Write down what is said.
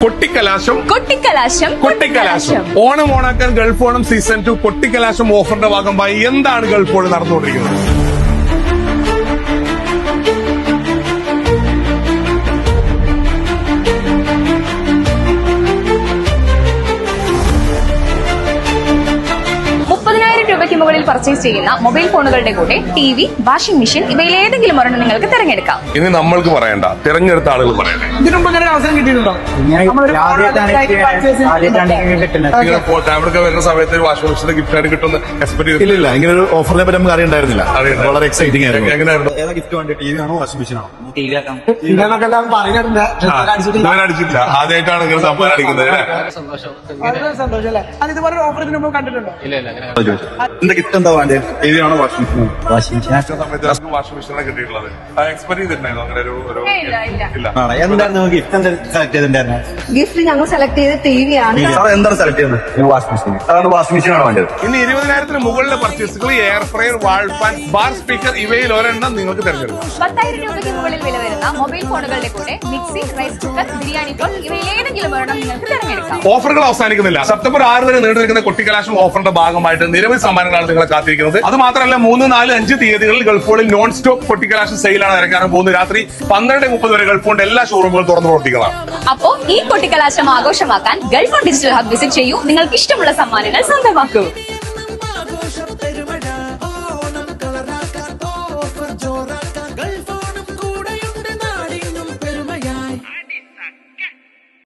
കൊട്ടിക്കലാശം Onam ഓണാക്കാൻ Gulf Onam season 2 കൊട്ടിക്കലാശം ഓഫറിന്റെ ഭാഗമായി എന്താണ് Gulf Onam നടന്നുകൊണ്ടിരിക്കുന്നത്? രൂപയ്ക്ക് മുകളിൽ പർച്ചേസ് ചെയ്യുന്ന മൊബൈൽ ഫോണുകളുടെ കൂടെ ടിവി, വാഷിംഗ് മെഷീൻ ഇവയിൽ ഏതെങ്കിലും ഒരെണ്ണം നിങ്ങൾക്ക് തിരഞ്ഞെടുക്കാം. ഇനി നമ്മൾക്ക് പറയണ്ട, തിരഞ്ഞെടുത്ത ആളുകൾ പറയണ്ടേ. ഇതിനുമ്പ് അങ്ങനെ അവസരം കിട്ടിയിട്ടുണ്ടോ? ഫാമിലിക്ക് വരുന്ന സമയത്ത് വാഷിംഗ് മെഷീൻ ഗിഫ്റ്റ് ആയിട്ട് കിട്ടുന്ന എക്സ്പെക്ട് ഇല്ല, ഇങ്ങനെ ഒരു ഓഫറിനെ പറ്റി നമുക്ക് അറിയണ്ടായിരുന്നില്ല. വളരെ എക്സൈറ്റിംഗ് ആയിരുന്നു. എങ്ങനെയായിരുന്നു? ഏതാ ഗിഫ്റ്റ് വേണ്ടി? ടി വി ആണോ വാഷിംഗ് മെഷീൻ ആണോ? അടിച്ചില്ല, ആദ്യമായിട്ടാണ് ഇങ്ങനെ സംഭവം അടിക്കുന്നത്. വളരെ സന്തോഷം അല്ലേ? അത് ഇതുപോലെ ഓഫർ ഇതിന് മുമ്പ് കണ്ടിട്ടുണ്ടോ? എന്റെ ഗിഫ്റ്റ് എന്താ വേണ്ടത്? ടി വി ആണോ വാഷിംഗ് മെഷീൻ? വാഷിംഗ് മെഷീൻ സമയത്ത് വാഷിംഗ് മെഷീനാണ് കിട്ടിയിട്ടുള്ളത്. എക്സ്പെക്ട് ചെയ്തിട്ടുണ്ടായിരുന്നു അങ്ങനെ ഒരു ഇല്ല. എന്തായിരുന്നു ഗിഫ്റ്റ്? എന്താ സെലക്ട് ചെയ്തിട്ടുണ്ടായിരുന്നു? ഗിഫ്റ്റ് ഞങ്ങൾ സെലക്ട് ചെയ്ത് ടി വി ആണ്. സാർ എന്താണ് സെലക്ട് ചെയ്യുന്നത്? Washing machine. അതാണ് വാഷിംഗ് മെഷീൻ ആണ് വേണ്ടത്. ഇനി 20,000 മുകളിലെ പർച്ചേസുകൾ air fryer, wall fan, bar speaker ഇവയിൽ ഒരെണ്ണം നിങ്ങൾക്ക് തിരഞ്ഞെടുക്കാം. 10,000 രൂപയ്ക്ക് മുകളിൽ വില വരുന്ന മൊബൈൽ ഫോണുകളുടെ കൂടെ മിക്സി, റൈസ് കുക്കർ, ബിരിയാണി പോൾ ഇവയിൽ ഏതെങ്കിലും ഒരെണ്ണം നിങ്ങൾക്ക് തിരഞ്ഞെടുക്കാം. ഓഫറുകൾ അവസാനിക്കുന്നില്ല. സെപ്റ്റംബർ 6 വരെ നീണ്ടുനിൽക്കുന്ന കൊട്ടിക്കലാശം ഓഫറിന്റെ ഭാഗമായിട്ട് നിരവധി സമ്മാനങ്ങളാണ് നിങ്ങളെ കാത്തിരിക്കുന്നത്. അത് മാത്രമല്ല 3, 4, 5 തീയതികളിൽ ഗൾഫോളിൽ നോൺ സ്റ്റോപ്പ് കൊട്ടിക്കലാശം സെയിലാണ് ഇറങ്ങാൻ പോകുന്നത്. രാത്രി 12:30 വരെ ഗൾഫോണ്ട് എല്ലാ ഷോറൂമുകളും തുറന്നു പ്രവർത്തിക്കുന്നതാണ്. അപ്പോ ഈ കൊട്ടിക്കലാശം ആഘോഷമാക്കാൻ ഗൾഫ് ഡിജിറ്റൽ ഹബ് വിസിറ്റ് ചെയ്യൂ. നിങ്ങൾക്ക് ഇഷ്ടമുള്ള സമ്മാനങ്ങൾ സ്വന്തമാക്കൂ.